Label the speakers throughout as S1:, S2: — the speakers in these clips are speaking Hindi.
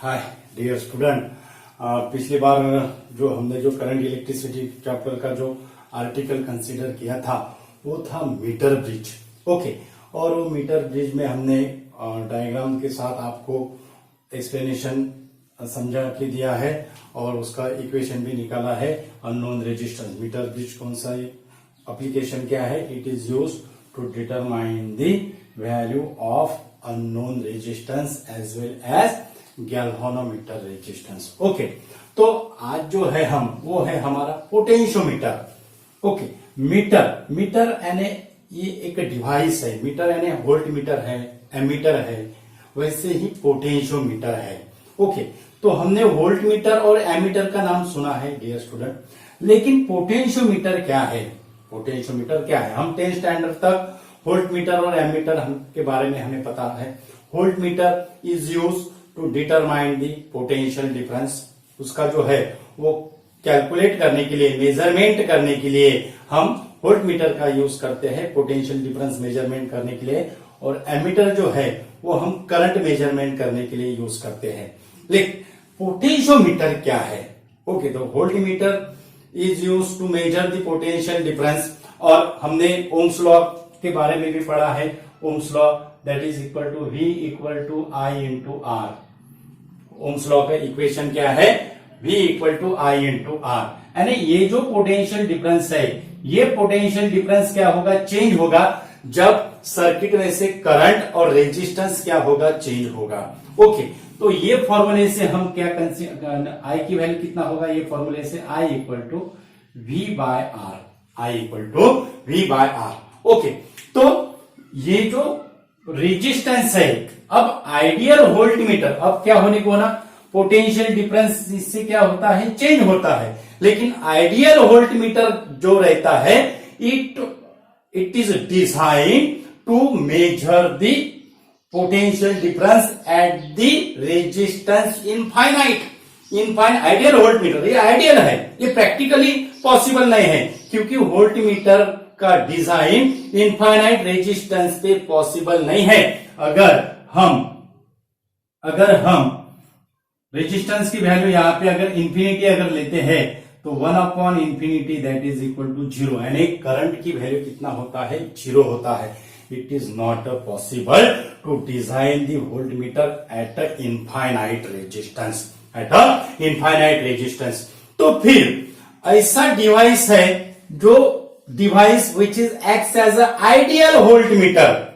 S1: हाय डियर स्टूडेंट, पिछली बार हमने जो करंट इलेक्ट्रिसिटी चैप्टर का जो आर्टिकल कंसीडर किया था वो था मीटर ब्रिज। ओके, और वो मीटर ब्रिज में हमने डायग्राम के साथ आपको एक्सप्लेनेशन समझा के दिया है और उसका इक्वेशन भी निकाला है। अननोन रेजिस्टेंस मीटर ब्रिज कौन सा एप्लीकेशन क्या है? It is use to determine the value of unknown resistance as well as galvanometer resistance. Okay, तो आज जो है वो है हमारा पोटेंशियोमीटर। ओके, मीटर यानी ये एक डिवाइस है। मीटर यानी वोल्ट मीटर है, एमीटर है, वैसे ही पोटेंशियोमीटर है। ओके, तो हमने वोल्ट मीटर और एमीटर का नाम सुना है डियर स्टूडेंट, लेकिन पोटेंशियोमीटर क्या है? पोटेंशियोमीटर क्या है? हम 10th स्टैंडर्ड तक वोल्ट मीटर और एमीटर के बारे में हमें पता है। Volt meter is use to determine the potential difference. उसका जो है वो कैलकुलेट करने के लिए, मेजरमेंट करने के लिए हम वोल्ट मीटर का यूज करते हैं पोटेंशियल डिफरेंस मेजरमेंट करने के लिए। और एमीटर जो है वो हम करंट मेजरमेंट करने के लिए यूज करते हैं। लेकिन पोटेंशियोमीटर क्या है? ओके, तो volt meter is use to measure the potential difference. और हमने ओम्स लॉ के बारे में भी पढ़ा है। Ohm's law that is equal to V equal to I into R। Ohm's law का इक्वेशन क्या है? V equal to I into R। यानी ये जो पोटेंशियल डिफरेंस है, ये पोटेंशियल डिफरेंस क्या होगा? चेंज होगा जब सर्किट में से करंट और रेजिस्टेंस क्या होगा? चेंज होगा। ओके, तो ये फॉर्मूले से हम क्या I की वैल्यू कितना होगा? ये फॉर्मूले से I equal to V by R। I equal to V by R। Okay, तो ये जो रेजिस्टेंस है, अब आइडियल वोल्ट मीटर अब क्या होने को ना, पोटेंशियल डिफरेंस इससे क्या होता है? चेंज होता है। लेकिन आइडियल वोल्ट मीटर जो रहता है, it is design to measure the potential difference at the resistance infinite. Ideal volt meter ये आइडियल है, ये प्रैक्टिकली पॉसिबल नहीं है, क्योंकि वोल्ट मीटर का डिजाइन इनफाइनाइट रेजिस्टेंस पे पॉसिबल नहीं है। अगर हम रेजिस्टेंस की वैल्यू यहां पे अगर इंफिनिटी अगर लेते हैं तो 1/इंफिनिटी दैट इज इक्वल टू 0, यानी करंट की वैल्यू कितना होता है? 0 होता है। It is not possible to design the volt meter at a infinite resistance. तो फिर ऐसा डिवाइस है जो device which is act as a ideal volt meter,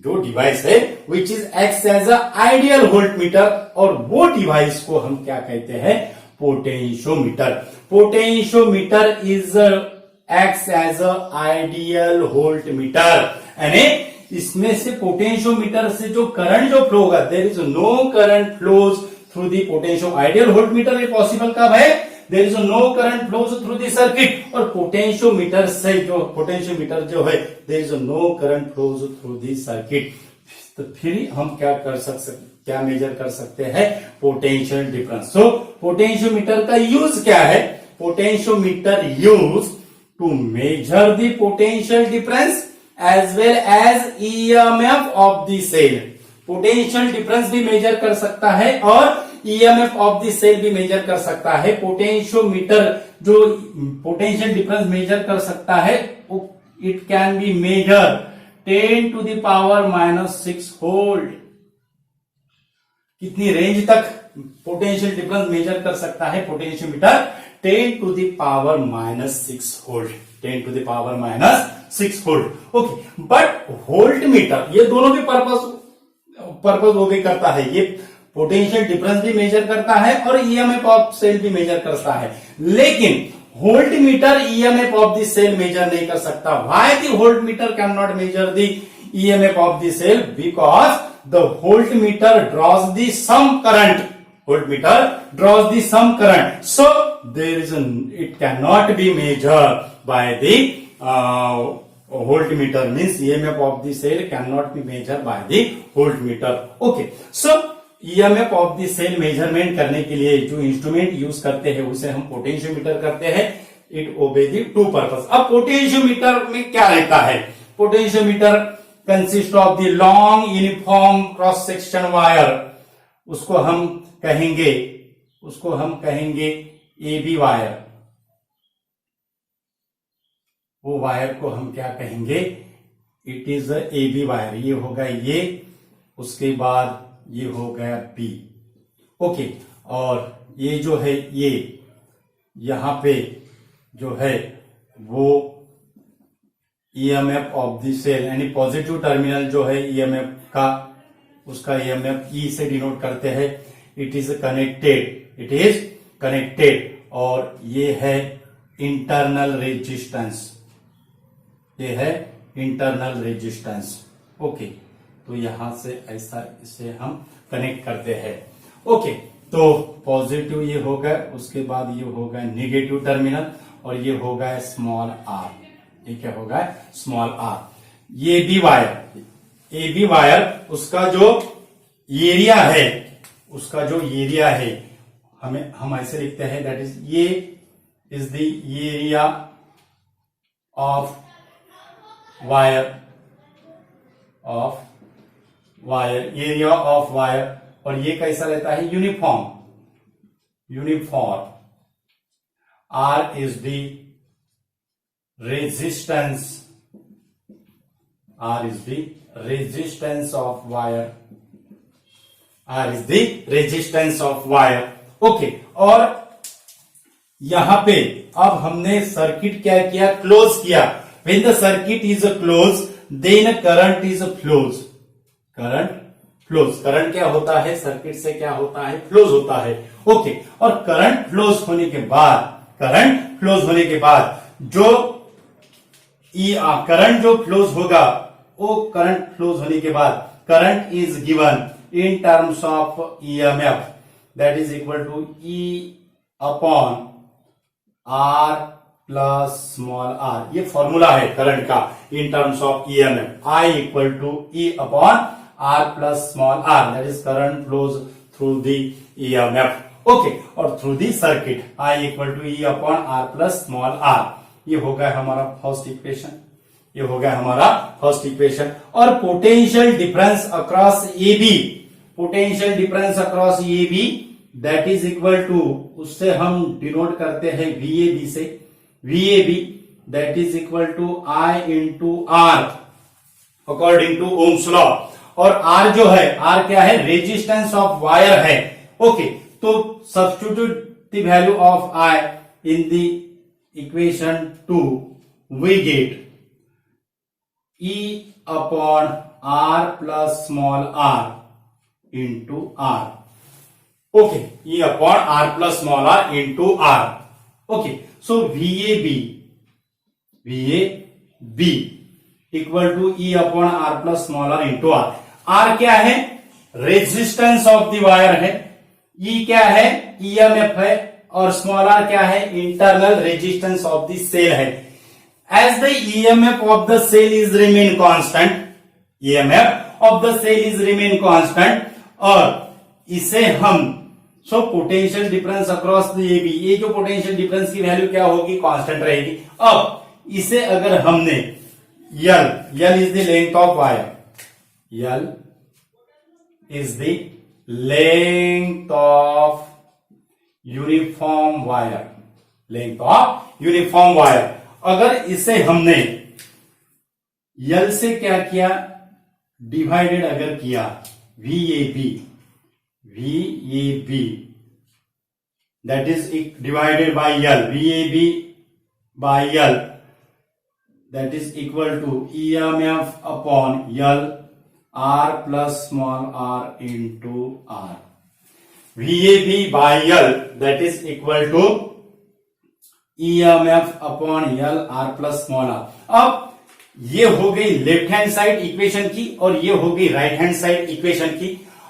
S1: जो डिवाइस है which is act as a ideal volt meter, और वो डिवाइस को हम क्या कहते हैं? Potentiometer. Potentiometer is act as a ideal volt meter, यानी इसमें से पोटेंशियोमीटर से जो करंट जो फ्लो होगा, there is no current flows through the potentio. Ideal volt meter ये पॉसिबल कब है? There is no current flows through the circuit. और पोटेंशियोमीटर जो है there is no current flows through the circuit. तो फिर हम क्या मेजर कर सकते हैं? Potential difference. सो पोटेंशियोमीटर का यूज क्या है? Potentiometer use to measure the potential difference as well as EMF of the cell. Potential difference भी मेजर कर सकता है और EMF ऑफ द सेल भी मेजर कर सकता है। पोटेंशियोमीटर जो पोटेंशियल डिफरेंस मेजर कर सकता है, it can be measure 10 to the power -6 volt. कितनी रेंज तक पोटेंशियल डिफरेंस मेजर कर सकता है potentiometer? 10 to the power -6 volt. 10 to the power -6 volt. Okay, but volt metre ये दोनों भी पर्पस वो भी करता है। ये पोटेंशियल डिफरेंस भी मेजर करता है और EMF ऑफ सेल भी मेजर करता है, लेकिन volt meter EMF of the cell measure नहीं कर सकता। Why the volt meter can not measure the EMF of the cell? Because the volt meter draws the some current. Volt meter draws the some current, so there is it can not be measure by the volt meter. Means EMF of the cell can not be measure by the volt meter. Okay, so EMF of the cell measurement करने के लिए जो इंस्ट्रूमेंट यूज करते हैं उसे हम पोटेंशियोमीटर करते हैं। It obey the two purpose. अब पोटेंशियोमीटर में क्या रहता है? Potentiometer consist of the long uniform cross section wire, उसको हम कहेंगे, उसको हम कहेंगे ए बी वायर। वो वायर को हम क्या कहेंगे, it is A B wire. ये होगा ये, उसके बाद ये हो गया बी। ओके, और ये जो है ये यहां पे जो है वो ईएमएफ ऑफ द सेल, यानी पॉजिटिव टर्मिनल जो है ईएमएफ का, उसका ईएमएफ ई से डिनोट करते हैं। It is connected, it is connected, और ये है इंटरनल रेजिस्टेंस, ये है इंटरनल रेजिस्टेंस। ओके, तो यहां से ऐसा इसे हम कनेक्ट करते हैं। ओके, तो पॉजिटिव ये हो गया, उसके बाद ये हो गया नेगेटिव टर्मिनल, और ये हो गया स्मॉल आर। ये क्या होगा, स्मॉल आर। ये B wire, A B wire, उसका जो एरिया है, उसका जो एरिया है, हम ऐसे लिखते हैं, दैट इज ये is the area of wire, area of wire. और ये कैसा रहता है, uniform, uniform. R is the resistance, R is the resistance of wire, R is the resistance of wire. Okay, और यहां पे अब हमने सर्किट क्या किया, क्लोज किया। When the circuit is close then current is flows, current flows. Current क्या होता है, सर्किट से क्या होता है, फ्लोज होता है। ओके, और करंट फ्लोज होने के बाद, करंट फ्लोज होने के बाद जो करंट जो फ्लोज होगा, वो करंट फ्लोज होने के बाद current is given in terms of EMF, that is equal to E upon R plus small are. ये फॉर्मूला है करंट का in terms of EMF. I equal to E upon R plus small r, that is current flows through the EMF. Okay, और through the circuit I equal to E upon R plus small are. ये हो गया हमारा फर्स्ट इक्वेशन, ये हो गया हमारा फर्स्ट इक्वेशन। और potential difference across A B, potential difference across A B, that is equal to, उससे हम डिनोट करते हैं VAB से, VAB that is equal to I into R according to Ohm's law. और R जो है, R क्या है, रेजिस्टेंस ऑफ वायर है। ओके, तो substitute the value of I in the equation 2, we get E upon R plus small r into R। Okay, E upon R plus small r into R। Okay, so VAB equal to E upon R plus small r into R। R क्या है, रेजिस्टेंस ऑफ द वायर है, E क्या है, EMF है, और स्मॉल r क्या है, internal resistance of the cell है। As the EMF of the cell is remain constant, EMF of the cell is remain constant, और इसे हम potential difference across the AB, ये जो पोटेंशियल डिफरेंस की वैल्यू क्या होगी, कांस्टेंट रहेगी। अब इसे अगर हमने L is the length of wire, L is the length of uniform wire, length of uniform wire. अगर इसे हमने L से क्या किया, डिवाइडेड अगर किया, VAB that is divided by L, VAB by L that is equal to EMF upon L R plus small r into R। VAB by L that is equal to EMF upon L R plus small r। अब ये हो गई लेफ्ट हैंड साइड इक्वेशन की, और ये हो गई राइट हैंड साइड इक्वेशन की।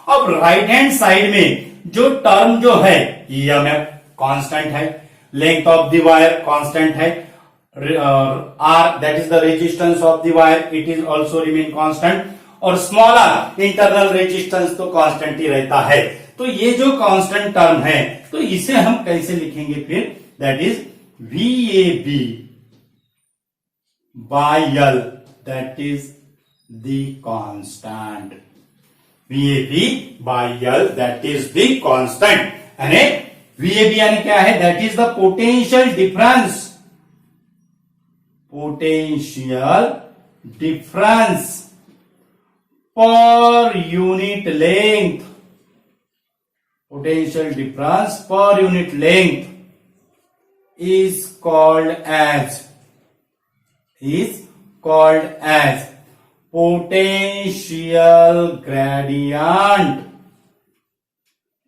S1: अब राइट हैंड साइड में जो टर्म जो है, EMF कांस्टेंट है, length of the wire constant है, R that is the resistance of the wire, it is also remain constant, और स्मॉल r इंटरनल रेजिस्टेंस तो कांस्टेंट ही रहता है। तो ये जो कांस्टेंट टर्म है, तो इसे हम कैसे लिखेंगे फिर, that is VAB by L, that is the constant, VAB by L, that is the constant. यानी VAB यानी क्या है? That is the potential difference. Potential difference per unit length. Potential difference per unit length is called as potential gradient.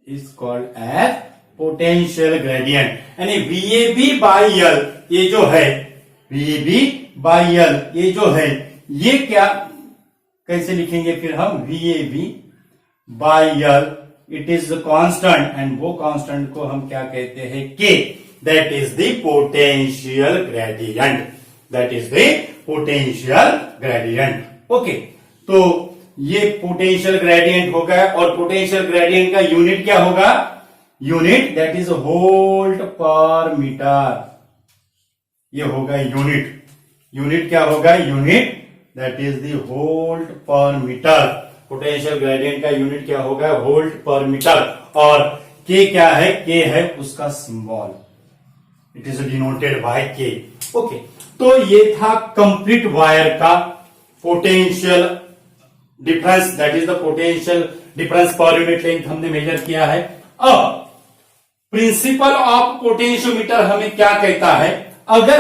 S1: Is called as potential gradient. यानी VAB by L ये जो है, VAB by L ये जो है, ये क्या कैसे लिखेंगे फिर हम? VAB by L it is constant, and वो कांस्टेंट को हम क्या कहते हैं? K. That is the potential gradient. That is the potential gradient. Okay, तो ये पोटेंशियल ग्रेडियंट हो गया, और पोटेंशियल ग्रेडियंट का यूनिट क्या होगा? यूनिट दैट इज वोल्ट पर मीटर. ये होगा यूनिट. यूनिट क्या होगा? Unit that is the volt पर मीटर. पोटेंशियल ग्रेडियंट का यूनिट क्या होगा? वोल्ट पर मीटर. और के क्या है? के है उसका symbol. It is denoted by के. ओके, तो ये था कंप्लीट वायर का potential difference, that is the potential difference per unit length हमने मेजर किया है. अब प्रिंसिपल ऑफ पोटेंशियोमीटर हमें क्या कहता है? अगर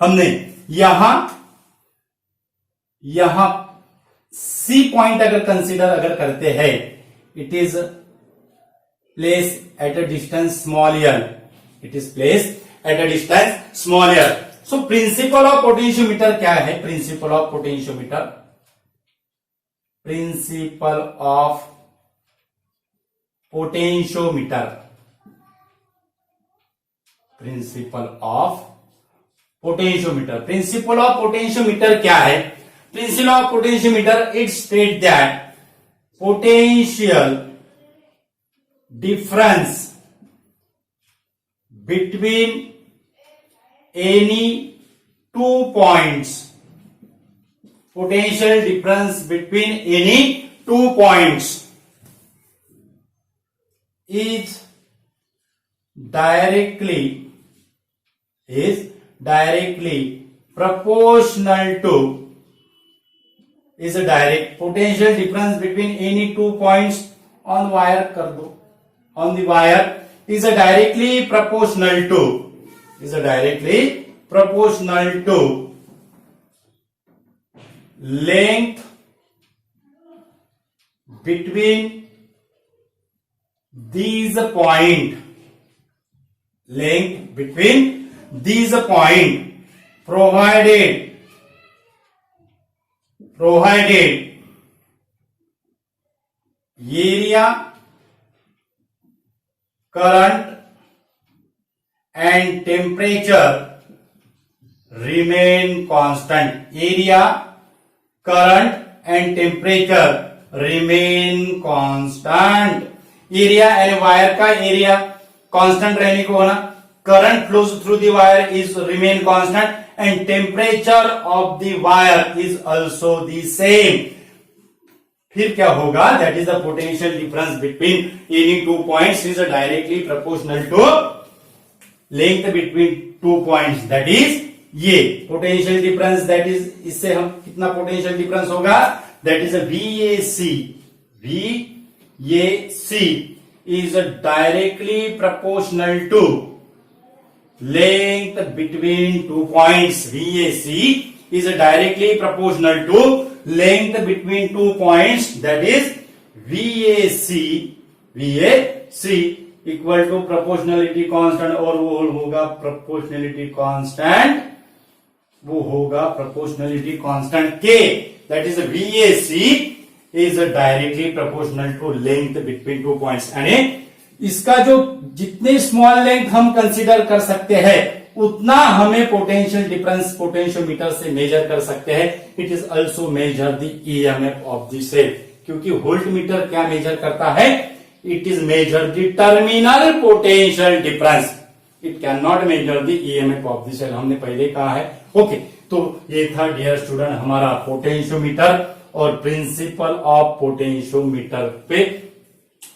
S1: हमने यहां सी पॉइंट अगर कंसीडर करते हैं, it is place at a distance small L. It is place at a distance small L. So principal of potentiometer क्या है? Principal of potentiometer, principal of potentiometer, principal of potentiometer. Principal of potentiometer क्या है? Principle of potentiometer, it states that potential difference between any 2 points, potential difference between any 2 points is directly proportional to is a direct potential difference between any 2 points on wire कर दो, on the wire is a directly proportional to length between these point, provided area, current and temperature remain constant. Area, current and temperature remain constant. Area and wire का area constant रहने को होना, current flows through the wire is remain constant, and temperature of the wire is also the same. फिर क्या होगा? That is the potential difference between any 2 points is directly proportional to length between 2 points. That is ये potential difference, that is इससे हम कितना potential difference होगा? That is a VAC. VAC is directly proportional to length between 2 points. VAC is directly proportional to length between 2 points. That is VAC equal to proportionality constant, और वो होगा proportionality constant K. That is VAC is directly proportional to length between 2 points. यानी इसका जो जितने स्मॉल लेंथ हम कंसीडर कर सकते हैं, उतना हमें पोटेंशियल डिफरेंस पोटेंशियोमीटर से मेजर कर सकते हैं. It is also measure the EMF of the cell. क्योंकि वोल्ट मीटर क्या मेजर करता है? It is measure the terminal potential difference. It can not measure the EMF of the cell. हमने पहले कहा है. ओके, तो ये था डियर स्टूडेंट हमारा पोटेंशियोमीटर, और प्रिंसिपल ऑफ पोटेंशियोमीटर पे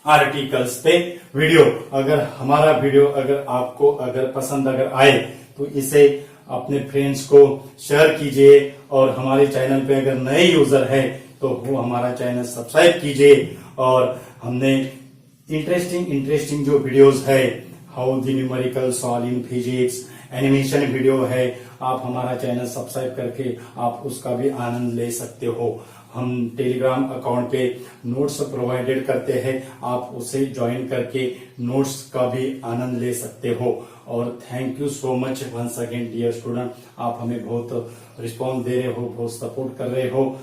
S1: आर्टिकल्स पे वीडियो। अगर हमारा वीडियो अगर आपको अगर पसंद अगर आए तो इसे अपने फ्रेंड्स को शेयर कीजिए, और हमारे चैनल पे अगर नए यूजर है तो वो हमारा चैनल सब्सक्राइब कीजिए। और हमने इंटरेस्टिंग जो वीडियोस है, how the numerical solve in physics, animation video है, आप हमारा चैनल सब्सक्राइब करके आप उसका भी आनंद ले सकते हो। हम टेलीग्राम अकाउंट पे नोट्स प्रोवाइडेड करते हैं, आप उसे ज्वाइन करके नोट्स का भी आनंद ले सकते हो। और thank you so much once again dear student, आप हमें बहुत रिस्पॉन्स दे रहे हो, बहुत सपोर्ट कर रहे हो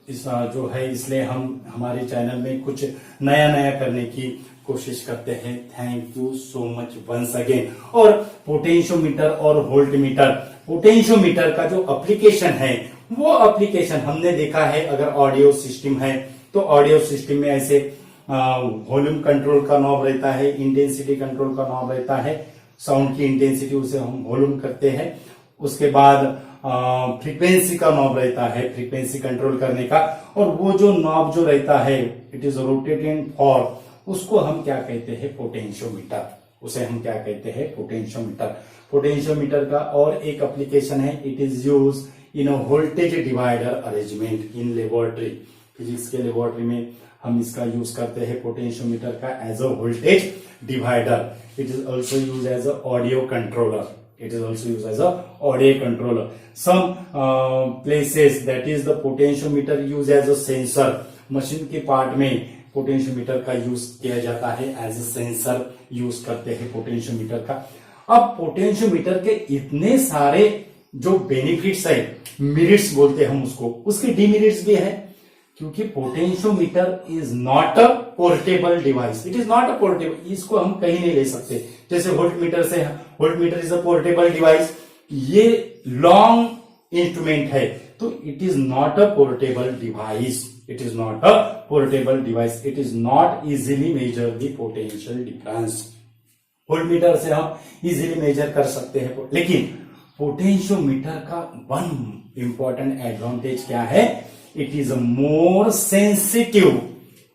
S1: इस जो है, इसलिए हम हमारे चैनल में कुछ नया करने की कोशिश करते हैं। Thank you so much once again. और पोटेंशियोमीटर और वोल्टमीटर, पोटेंशियोमीटर का जो एप्लीकेशन है वो एप्लीकेशन हमने देखा है। अगर ऑडियो सिस्टम है तो ऑडियो सिस्टम में ऐसे वॉल्यूम कंट्रोल का नॉब रहता है, इंटेंसिटी कंट्रोल का नॉब रहता है, साउंड की इंटेंसिटी उसे हम वॉल्यूम करते हैं। उसके बाद फ्रीक्वेंसी का नॉब रहता है, फ्रीक्वेंसी कंट्रोल करने का, और वो जो नॉब जो रहता है इट इज रोटेटेड फॉर, उसको हम क्या कहते हैं, पोटेंशियोमीटर। उसे हम क्या कहते हैं, पोटेंशियोमीटर। पोटेंशियोमीटर का और एक एप्लीकेशन है, it is use in a voltage divider arrangement in laboratory. Physics के लेबोरेटरी में हम इसका यूज करते हैं पोटेंशियोमीटर का as a voltage divider. It is also use as a audio controller. It is also used as a audio controller. Some places that is the potentiometer used as a sensor. Machine के पार्ट में पोटेंशियोमीटर का यूज किया जाता है, एज ए सेंसर यूज करते हैं पोटेंशियोमीटर का। अब पोटेंशियोमीटर के इतने सारे जो बेनिफिट्स है, मेरिट्स बोलते हैं हम उसको, उसके डिमेरिट्स भी है, क्योंकि potentiometer is not a portable device. It is not a portable, इसको हम कहीं नहीं ले सकते। जैसे voltmeter is a portable device, ये लॉन्ग इंस्ट्रूमेंट है, तो it is not a portable device. It is not a portable device, it is not easily major the potential difference. Voltmeter से हम इजीली मेजर कर सकते हैं, लेकिन पोटेंशियोमीटर का वन इंपॉर्टेंट एडवांटेज क्या है, it is more sensitive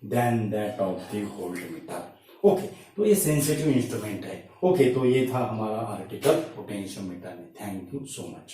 S1: then that of the voltmeter. Okay, तो ये सेंसिटिव इंस्ट्रूमेंट है। ओके, तो ये था हमारा आर्टिकल पोटेंशियोमीटर में। Thank you so much.